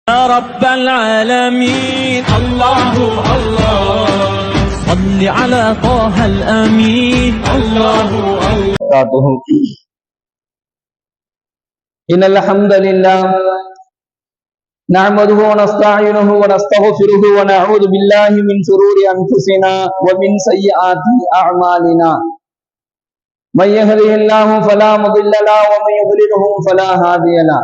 يا رب العالمين الله الله صل على طه الأمين الله الله. إن الحمد لله نعمده ونستعينه ونستغفره ونعوذ بالله من شرور أنفسنا ومن سيئات أعمالنا. من يهده الله فلا مضل له ومن يضلله فلا هادي له.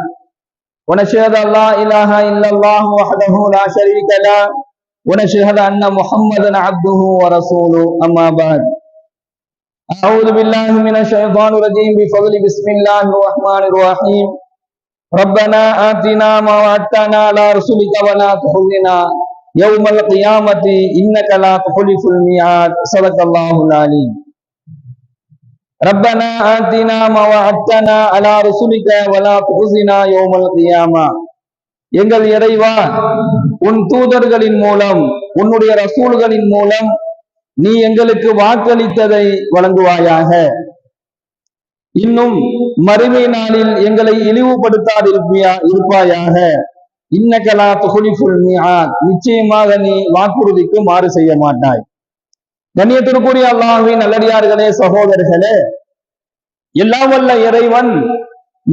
ونشهد أن لا إله إلا الله وحده لا شريك له ونشهد أن محمدا عبده ورسوله. أما بعد، أعوذ بالله من الشيطان الرجيم بفضل بسم الله الرحمن الرحيم. ربنا آتنا ما وعدتنا على رسلك ولا تخزنا يوم القيامة إنك لا تخلف الميعاد. صدق الله العليم. ربنا آتنا ما وعدتنا على رسلك ولا تخزنا يوم القيامة. எங்கள் இறைவா, உன் தூதர்களின் மூலம் உன்னுடைய ரசூல்களின் மூலம் நீ எங்களுக்கு வாக்களித்ததை வழங்குவாயாக. இன்னும் மறுமை நாளில் எங்களை இழிவுபடுத்தாதிருப்பாயாக. இன்னகலா துஹ்லிஃபுல் மிஆத், நிச்சயமாக நீ வாக்குறுதிக்கு மாறு செய்ய மாட்டாய். கண்ணியத்திற்குரிய அல்லாஹ்வின் நல்லடியார்களே, சகோதரர்களே, எல்லாம் வல்ல இறைவன்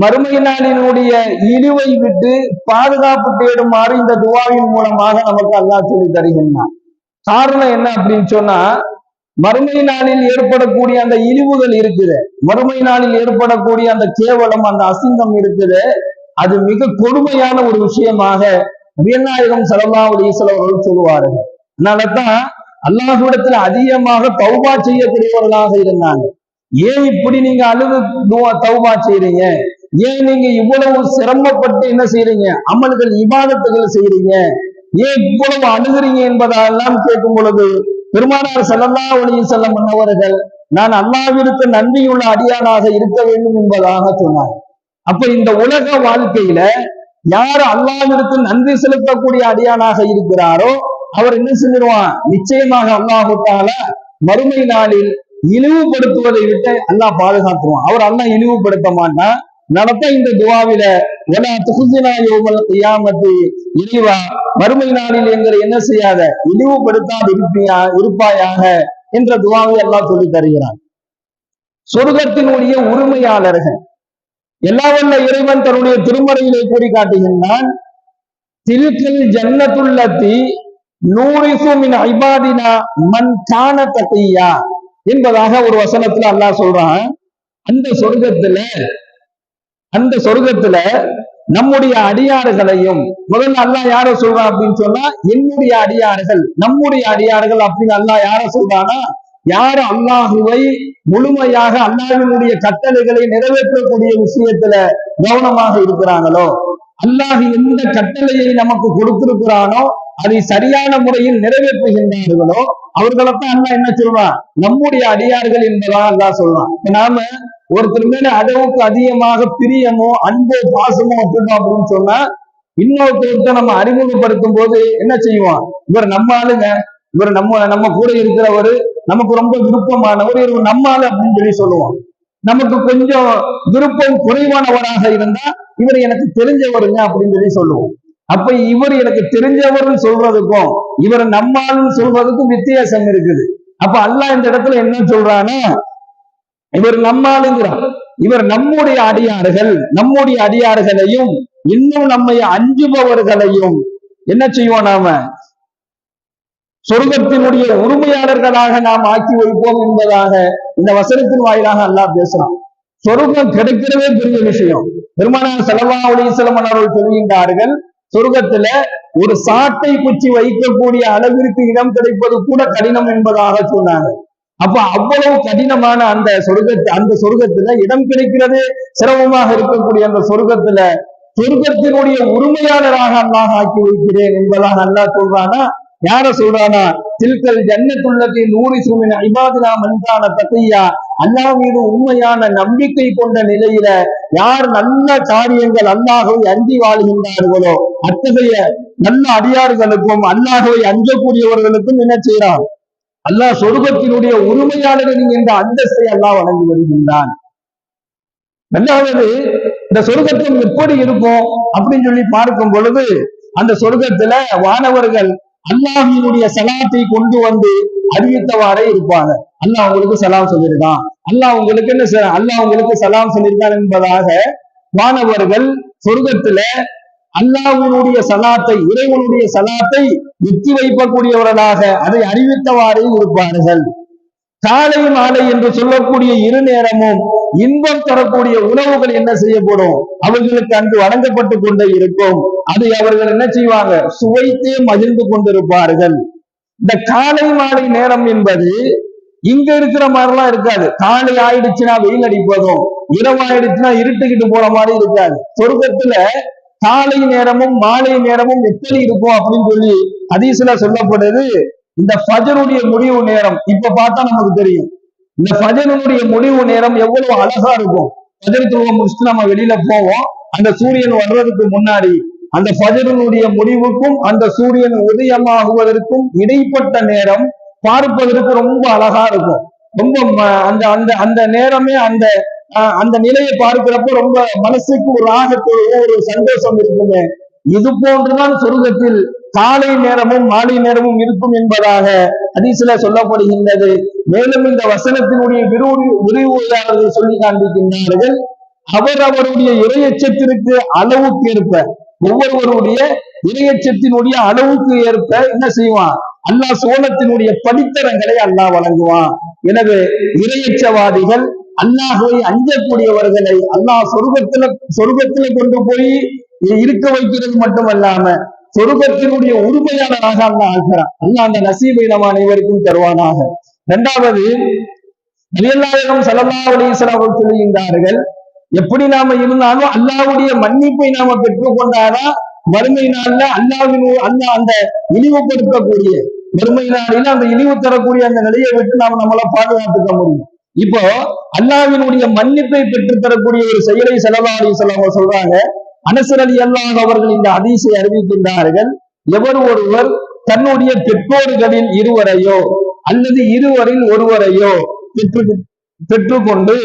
மறுமை நாளினுடைய இழிவை விட்டு பாதுகாப்பு தேடுமாறு இந்த துவாவின் மூலமாக நமக்கு அல்லாஹ் சொல்லி தருகின்றான். காரணம் என்ன அப்படின்னு சொன்னா, மறுமை நாளில் ஏற்படக்கூடிய அந்த இழிவுகள் இருக்குது, மறுமை நாளில் ஏற்படக்கூடிய அந்த கேவலம், அந்த அசிங்கம் இருக்குது, அது மிக கொடுமையான ஒரு விஷயமாக நபிநாயகம் ஸல்லல்லாஹு அலைஹி வஸல்லம் அவர்கள் சொல்லுவார்கள். அதனாலதான் அல்லாஹ்விடத்துல அதிகமாக தௌபா செய்யக்கூடியவர்களாக இருந்தாங்க. ஏன் இப்படி நீங்க அழுது தௌபா செய்றீங்க, ஏன் நீங்க இவ்வளவு சிரமப்பட்டு என்ன செய்றீங்க, அமல்கள் இபாதத்துகள் செய்றீங்க, ஏன் இவ்வளவு அழுகிறீங்க என்பதெல்லாம் கேட்கும் பொழுது பெருமானார் ஸல்லல்லாஹு அலைஹி வஸல்லம் அவர்கள், நான் அல்லாஹ்விற்கு நன்றியுள்ள அடியானாக இருக்க வேண்டும் என்பதாக சொன்னார். அப்ப இந்த உலக வாழ்க்கையில யார் அல்லாஹ்விற்கு நன்றி செலுத்தக்கூடிய அடியானாக இருக்கிறாரோ அவர் என்ன செஞ்சிருவான், நிச்சயமாக அல்லாஹ் தஆலா மறுமை நாளில் இழிவுபடுத்துவதை விட்டு அல்லாஹ் பாதுகாத்துவான். அவர் அல்லாஹ் இழிவுபடுத்த மாட்டான். நடத்த இந்த துவாவில வலா துஹ்ஸினா யௌமல் கியாமத்தி, இறைவா மறுமை நாளில் எங்களை என்ன செய்யாத, இழிவுபடுத்தாது இருப்பாயாக என்ற துவாவை அல்லாஹ் சொல்லி தருகிறான். சொர்க்கத்தினுடைய உரிமையாளர்கள் எல்லா வல்ல இறைவன் தன்னுடைய திருமறையிலே கூறி காட்டுகின்றான். தில்கல் ஜன்னத்துல்லத்தி நூரிசு மின் இபாதினா மன் கான தகியா என்பதாக ஒரு வசனத்துல அல்லாஹ் சொல்றான். அந்த சொர்க்கத்துல நம்முடைய அடியாறுகளையும், முதல்ல அல்லாஹ் யார சொல்றான் அப்படின்னு சொன்னா, என்னுடைய அடியாறுகள், நம்முடைய அடியாறுகள் அப்படின்னு அல்லாஹ் யார சொல்றானா, யாரு அல்லாஹுவை முழுமையாக அல்லாஹ்வினுடைய கட்டளைகளை நிறைவேற்றக்கூடிய விஷயத்துல கவனமாக இருக்கிறாங்களோ, அல்லாஹ் எந்த கட்டளையை நமக்கு கொடுத்திருக்கிறானோ அதை சரியான முறையில் நிறைவேற்றுகின்றார்களோ அவர்களைத்தான் அல்லாஹ் என்ன சொல்றான், நம்முடைய அடியார்கள் என்பதா அல்லாஹ் சொல்றான். நாம ஒருத்தர் மேல அளவுக்கு அதிகமாக பிரியமோ அன்போ பாசமோ வச்சிருந்தோம் அப்படின்னு சொன்னா, இன்னொருத்தருக்கு நம்ம அறிமுகப்படுத்தும் போது என்ன செய்வோம், இவர் நம்ம ஆளுங்க, இவர் நம்ம கூட இருக்கிறவரு, நமக்கு ரொம்ப விருப்பமானவர், இவர் நம்ம ஆளு அப்படின்னு சொல்லி சொல்லுவோம். நமக்கு கொஞ்சம் விருப்பம் குறைவானவராக இருந்தா இவர் எனக்கு தெரிஞ்சவருங்க அப்படின்னு சொல்லி சொல்லுவோம். அப்ப இவர் எனக்கு தெரிஞ்சவர்னு சொல்றதுக்கும் இவர் நம்மாலும் சொல்றதுக்கும் வித்தியாசம் இருக்குது. அப்ப அல்லாஹ் இந்த இடத்துல என்ன சொல்றானா, இவர் நம்மாளுங்கிறான், இவர் நம்முடைய அடியார்கள், நம்முடைய அடியார்களையும் இன்னும் நம்மை அஞ்சுபவர்களையும் என்ன செய்வோம், நாம சொர்க்கத்தினுடைய உரிமையாளர்களாக நாம் ஆக்கி வைப்போம் என்பதாக இந்த வசனத்தின் வாயிலாக அல்லாஹ் பேசுறான். சொர்க்கம் கிடைக்கிறதே பெரிய விஷயம். பெருமானார் ஸல்லல்லாஹு அலைஹி வஸல்லம் அவர்கள் சொல்கின்றார்கள், சொர்க்கத்துல ஒரு சாட்டை குச்சி வைக்கக்கூடிய அளவிற்கு இடம் கிடைப்பது கூட கடினம் என்பதாக சொன்னாங்க. அப்ப அவ்வளவு கடினமான அந்த சொர்க்கத்துல இடம் கிடைக்கிறது சிரமமாக இருக்கக்கூடிய அந்த சொர்க்கத்தினுடைய உரிமையாளராக அல்லாஹ் ஆக்கி வைக்கிறேன் என்பதாக அல்லாஹ் சொல்றானா, யார சொல்றானா, தில்கல் ஜன்னத்துல்லத்தி நூரிசு மின் இபாதினா மன் கான தகியா, அல்லாஹ் மீது உண்மையான நம்பிக்கை கொண்ட நிலையில யார் நல்ல காரியங்கள் அல்லாஹ்வை அஞ்சி வாழ்கின்றார்களோ அத்தகைய நல்ல அடியார்களுக்கும் அல்லாஹ்வை அஞ்சக்கூடியவர்களுக்கும் என்ன செய்யறான், அல்லாஹ் சொர்க்கத்தினுடைய உரிமையாளர்கள் என்ற அந்தஸ்தை அல்லாஹ் வழங்கி வருகின்றான். ரெண்டாவது, இந்த சொர்க்கத்தில் எப்படி இருக்கும் அப்படின்னு சொல்லி பார்க்கும் பொழுது அந்த சொர்க்கத்துல வானவர்கள் அல்லாஹ்வினுடைய சலாத்தை கொண்டு வந்து அறிவித்தவாறே இருப்பாங்க. அல்லாஹ் உங்களுக்கு சலாம் சொல்லியிருக்கான், அல்லாஹ் உங்களுக்கு என்ன அல்லாஹ் உங்களுக்கு சலாம் சொல்லியிருக்கான் என்பதாக வானவர்கள் சொர்க்கத்துல அல்லாஹ்வினுடைய சலாத்தை, இறைவனுடைய சலாத்தை எத்தி வைக்கக்கூடியவர்களாக அதை அறிவித்தவாறே இருப்பார்கள். காலை மாலை என்று சொல்லக்கூடிய இரு நேரமும் இன்பம் தரக்கூடிய உணவுகள் என்ன செய்யப்படும், அவர்களுக்கு அங்கு வழங்கப்பட்டு கொண்டே இருக்கும். அதை அவர்கள் என்ன செய்வாங்க, சுவைத்தே மகிழ்ந்து கொண்டிருப்பார்கள். இந்த காலை மாலை நேரம் என்பது இங்க இருக்கிற மாதிரிலாம் இருக்காது. காலை ஆயிடுச்சுன்னா வெயில் அடிப்பதும், இரவு ஆயிடுச்சுன்னா இருட்டுக்கிட்டு போற மாதிரி இருக்காது. சொர்க்கத்துல காலை நேரமும் மாலை நேரமும் எப்படி இருக்கும் அப்படின்னு சொல்லி ஹதீஸ்ல சொல்லப்படுது. இந்த ஃபஜருடைய முடிவு நேரம் இப்ப பார்த்தா நமக்கு தெரியும். இந்த ஃபஜருடைய முடிவு நேரம் எவ்வளவு அழகா இருக்கும். ஃபஜர் தொழுகை முடிச்சுட்டு நம்ம வெளியில போவோம். அந்த சூரியன் வர்றதுக்கு முன்னாடி அந்த ஃபஜருடைய முடிவுக்கும் அந்த சூரியன் உதயமாகுவதற்கும் இடைப்பட்ட நேரம் பார்ப்பதற்கு ரொம்ப அழகா இருக்கும். ரொம்ப அந்த அந்த அந்த நேரமே அந்த நிலையை பார்க்கிறப்ப ரொம்ப மனசுக்கு ஒரு ராகத்தோடு ஒரு சந்தோஷம் இருக்குங்க. இது போன்றுதான் சொர்க்கத்தில் காலை நேரமும் மாலை நேரமும் இருக்கும் என்பதாக ஹதீஸ்ல சொல்லப்படுகின்றது. மேலும் இந்த வசனத்தினுடைய விரிவுரையாளர்கள் சொல்லி காண்பிக்கின்றார்கள், அவருடைய இறையச்சத்திற்கு அளவுக்கு ஏற்ப, ஒவ்வொருவருடைய இறையச்சத்தினுடைய அளவுக்கு ஏற்ப என்ன செய்வான், அல்லாஹ் சோனத்தினுடைய படித்தரங்களை அல்லாஹ் வழங்குவான். எனவே இறையச்சவாதிகள், அல்லாஹ்வை அஞ்சக்கூடியவர்களை அல்லாஹ் சொர்க்கத்துல கொண்டு போய் இருக்க வைக்கிறது மட்டுமல்லாம சொர்க்கத்தினுடைய உரிமையாளராக அல்லாஹ் ஆகிறான். அல்லாஹ் அந்த நசீபை நம்ம அனைவருக்கும் தருவானாக. இரண்டாவது, நபியல்லாஹு ஸல்லல்லாஹு அலைஹி வஸல்லம் அவர்கள் சொல்லுகின்றார்கள், எப்படி நாம இருந்தாலும் அல்லாஹ்வுடைய மன்னிப்பை நாம பெற்றுக்கொண்டாதான் வறுமை நாள்ல அல்லாஹ் அந்த இழிவுபடுத்தக்கூடிய வறுமை நாளில அந்த இழிவு தரக்கூடிய அந்த நிலையை விட்டு நாம நம்மளை பாதுகாத்துக்க முடியும். இப்போ அல்லாஹ்வினுடைய மன்னிப்பை பெற்றுத் தரக்கூடிய ஒரு செயலை ஸல்லல்லாஹு அலைஹி வஸல்லம் சொல்றாங்க. அனஸ் ரலியல்லாஹு அவர்கள் இந்த ஹதீஸை அறிவிக்கின்றார்கள், எவர் ஒருவர் தன்னுடைய பெற்றோர்களில் இருவரையோ அல்லது இருவரில் ஒருவரையோ பெற்றுக்கொண்டு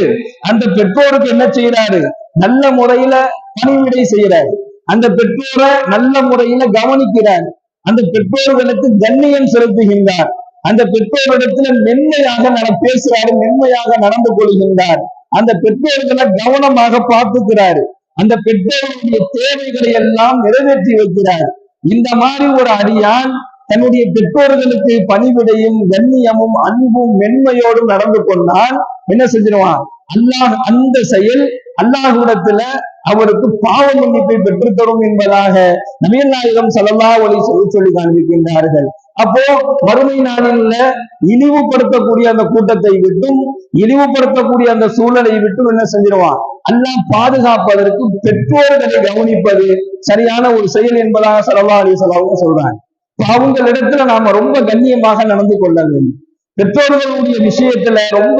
அந்த பெற்றோருக்கு என்ன செய்யறாரு, நல்ல முறையில பணிவிடை செய்யறாரு, அந்த பெற்றோரை நல்ல முறையில கவனிக்கிறார், அந்த பெற்றோர்களுக்கு கண்ணியம் செலுத்துகின்றார், அந்த பெற்றோரிடத்துல மென்மையாக பேசுறாரு, மென்மையாக நடந்து கொள்கின்றார், அந்த பெற்றோர்களை கவனமாக பார்த்துக்கிறாரு, அந்த பெற்றோருடைய தேவைகளை எல்லாம் நிறைவேற்றி வைக்கிறார். இந்த மாதிரி ஒரு அடியான் தன்னுடைய பெற்றோர்களுக்கு பணிவிடையும் கண்ணியமும் அன்பும் மென்மையோடும் நடந்து கொண்டால் என்ன செஞ்சிருவான், அல்லாஹ் அந்த செயல் அல்லாஹ்விடத்துல அவருக்கு பாவ மன்னிப்பை பெற்றுத்தரும் என்பதாக நபிகள் நாயகம் ஸல்லல்லாஹு அலைஹி வஸல்லம் சொல்லி காண்பிக்கின்றார்கள். அப்போ வறுமை நாளில் இழிவுபடுத்தக்கூடிய அந்த கூட்டத்தை விட்டும் இழிவுபடுத்தக்கூடிய அந்த சூழலை விட்டும் என்ன செஞ்சிருவான், அல்லாஹ் பாதுகாப்பதற்கு பெற்றோர்களை கவனிப்பது சரியான ஒரு செயல் என்பதாக ஸல்லல்லாஹு அலைஹி வஸல்லம் சொல்றாங்க. அவங்களிடத்துல நாம ரொம்ப கண்ணியமாக நடந்து கொள்ள வேண்டும். பெற்றோர்களுடைய விஷயத்துல ரொம்ப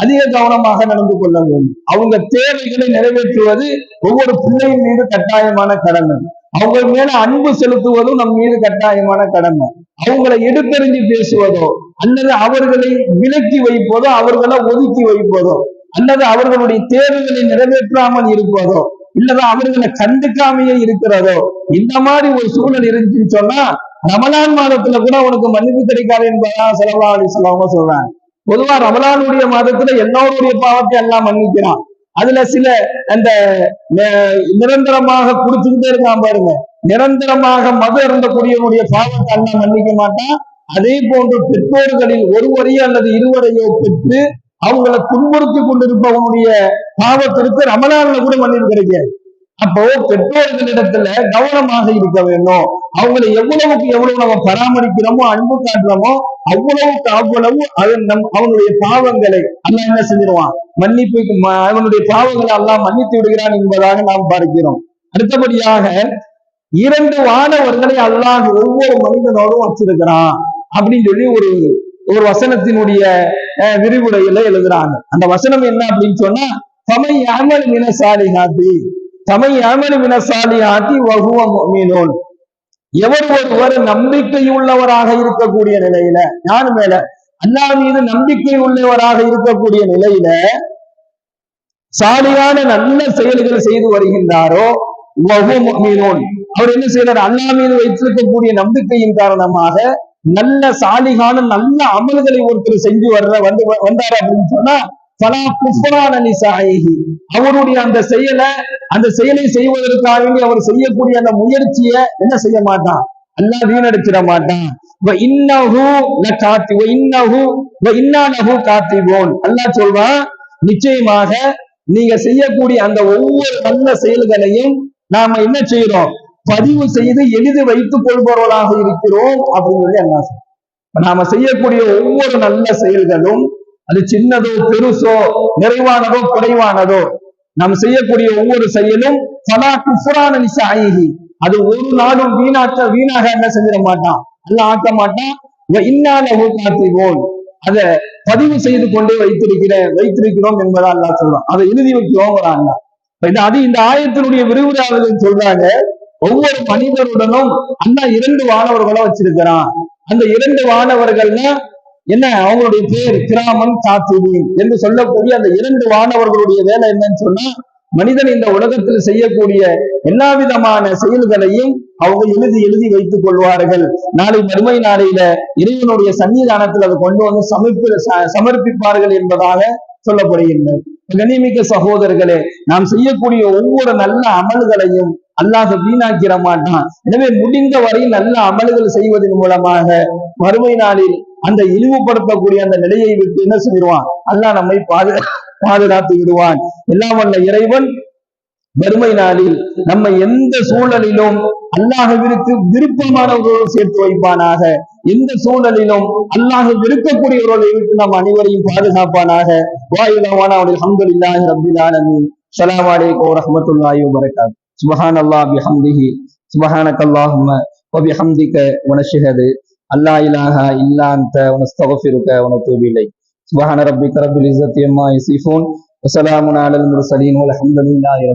அதிக கவனமாக நடந்து கொள்ள வேண்டும். அவங்க தேவைகளை நிறைவேற்றுவது ஒவ்வொரு பிள்ளையின் மீது கட்டாயமான கடமை. அவங்க மேல அன்பு செலுத்துவதும் நம் மீது கட்டாயமான கடமை. அவங்களை எடுத்தறிஞ்சு பேசுவதோ அல்லது அவர்களை விலக்கி வைப்பதோ அவர்களை ஒதுக்கி வைப்பதோ அல்லது அவர்களுடைய தேவைகளை நிறைவேற்றாமல் இருப்பதோ இல்லதா அவர்களை கண்டுக்காமையே இருக்கிறதோ இந்த மாதிரி ஒரு சூழல் இருந்துச்சுன்னு சொன்னா ரமலான் மாதத்துல கூட உனக்கு மன்னிப்பு கிடைக்காது என்பதா ஸல்லல்லாஹு அலைஹி வஸல்லம் சொல்றாங்க. பொதுவா ரமலானுடைய மாதத்துல எல்லோருடைய பாவத்தை எல்லாம் மன்னிக்கிறான். அதுல சில அந்த நிரந்தரமாக குடிச்சுக்கிட்டே இருக்கான் பாருங்க, நிரந்தரமாக மது அருந்தக்கூடியவனுடைய பாவத்தை எல்லாம் மன்னிக்க மாட்டான். அதே போன்று பெற்றோர்களில் ஒருவரையோ அல்லது இருவரையோ பெற்று அவங்களை துன்புறுத்தி கொண்டிருப்பவனுடைய பாவத்திற்கு ரமலான்ல கூட மன்னிப்பு கிடைக்காது. அப்போ பெற்றோர்களிடத்துல கவனமாக இருக்க வேண்டும். அவங்களை எவ்வளவுக்கு எவ்வளவு நம்ம பராமரிக்கிறோமோ அன்பு காட்டுறோமோ அவ்வளவுக்கு அவ்வளவு அவனுடைய பாவங்களை அல்லாஹ் என்ன செஞ்சிருவான், மன்னிப்புக்கு அவனுடைய பாவங்களை அல்லாஹ் மன்னித்து விடுகிறான் என்பதாக நாம் பார்க்கிறோம். அடுத்தபடியாக 2 வானவர்களை அல்லாஹ் ஒவ்வொரு மனிதனோடும் வச்சிருக்கிறான் அப்படின்னு சொல்லி ஒரு வசனத்தினுடைய விரிவுரையில எழுதுறாங்க. அந்த வசனம் என்ன அப்படின்னு சொன்னா, ஃபமை யஅமல் மின ஸாலிஹாத்தி ஃபமை யஅமல் மின ஸாலிஹாத்தி வஹுவ முஃமினூன், எவர் ஒருவர் நம்பிக்கை உள்ளவராக இருக்கக்கூடிய நிலையில, யார் மேல, அல்லாஹ் மீது நம்பிக்கை உள்ளவராக இருக்கக்கூடிய நிலையில சாலியான நல்ல செயல்கள் செய்து வருகின்றாரோ வஹுவ முஃமினூன், அவர் என்ன செய்யறாரு, அல்லாஹ் மீது வைத்திருக்கக்கூடிய நம்பிக்கையின் காரணமாக நல்ல சாலிகான நல்ல அமல்களை ஒருத்தர் செஞ்சு வந்தாரு அப்படின்னு சொன்னா பலா குஃப்ரான லிசாயிஹி, அவருடைய அந்த செயலை செய்வதற்காக வேண்டி அவர் செய்யக்கூடிய அந்த முயற்சியை என்ன செய்ய மாட்டான், அல்லாஹ் வீணடிச்சிட மாட்டான். அல்லாஹ் சொல்வான், நிச்சயமாக நீங்க செய்யக்கூடிய அந்த ஒவ்வொரு நல்ல செயல்களையும் நாம என்ன செய்யறோம், பதிவு செய்து எழுதி வைத்துக் கொள்பவர்களாக இருக்கிறோம் அப்படின்னு சொல்லி அல்லாஹ் சொல்றான். நாம செய்யக்கூடிய ஒவ்வொரு நல்ல செயல்களும் அது சின்னதோ பெருசோ நிறைவானதோ குறைவானதோ நாம் செய்யக்கூடிய ஒவ்வொரு செயலும் பலா குஃப்ரான லிசாயிஹி, அது ஒரு நாளும் வீணாக என்ன செஞ்சிட மாட்டான், அல்லாஹ் ஆக்க மாட்டான். இன்னாலஹு காத்திபூன், அதை பதிவு செய்து கொண்டே வைத்திருக்கிறோம் என்பதா அல்லாஹ் சொல்றான். அதை எழுதி வைக்கிறோம். அது இந்த ஆயத்தினுடைய விரிவுரையாளர்கள் சொல்றாங்க, ஒவ்வொரு மனிதருடனும் அல்லாஹ் 2 வானவர்களை வச்சிருக்கிறான். அந்த 2 வானவர்கள்னா என்ன, அவங்களுடைய பேர் கிராமன் காத்திபீன் என்று சொல்லக்கூடிய அந்த 2 வானவர்களுடைய வேலை என்னன்னு சொன்னா, மனிதன் இந்த உலகத்தில் செய்யக்கூடிய எல்லா விதமான செயல்களையும் அவங்க எழுதி வைத்துக் கொள்வார்கள். நாளை மறுமை நாளையில இறைவனுடைய சன்னிதானத்தில் அதை கொண்டு வந்து சமர்ப்பிப்பார்கள் என்பதாக சொல்லப்படுகின்றது. கண்ணியமிக்க சகோதரர்களே, நாம் செய்யக்கூடிய ஒவ்வொரு நல்ல அமல்களையும் அல்லாஹ் வீணாக்கிற மாட்டான். எனவே முடிந்த வரை நல்ல அமல்கள் செய்வதன் மூலமாக மறுமை நாளில் அந்த இழிவுபடுத்தக்கூடிய அந்த நிலையை விட்டு என்ன செய்வான், அல்லாஹ் நம்மை பாதுகாத்து விடுவான். எல்லாம் வல்ல இறைவன் மறுமை நாளில் நம்ம எந்த சூழலிலும் அல்லாஹ்விற்கு விருப்பமானவர்களோடு சேர்த்து வைப்பானாக. எந்த சூழலிலும் அல்லாஹ் விருக்கக்கூடியவர்களை விட்டு நாம் அனைவரையும் பாதுகாப்பானாக. வாயிலான அல்ஹம்துலில்லாஹி ரப்பில் ஆலமீன். ஸலாமு அலைக்கும் வரஹ்மத்துல்லாஹி வபரகாத்துஹு. சுப்ஹானல்லாஹி பிஹம்திஹி சுப்ஹானக்கல்லாஹும்ம வபிஹம்திக வனஷ்ஹது அல்லா இலாஹா இல்லா அன்த வனஸ்தக்ஃபிருக வனதூபு இலைக். சுப்ஹான ரப்பிக ரப்பில் இஸ்ஸத்தி அம்மா யசிஃபூன் வஸலாமுன் அலல் முர்ஸலீன் வல்ஹம்துலில்லாஹி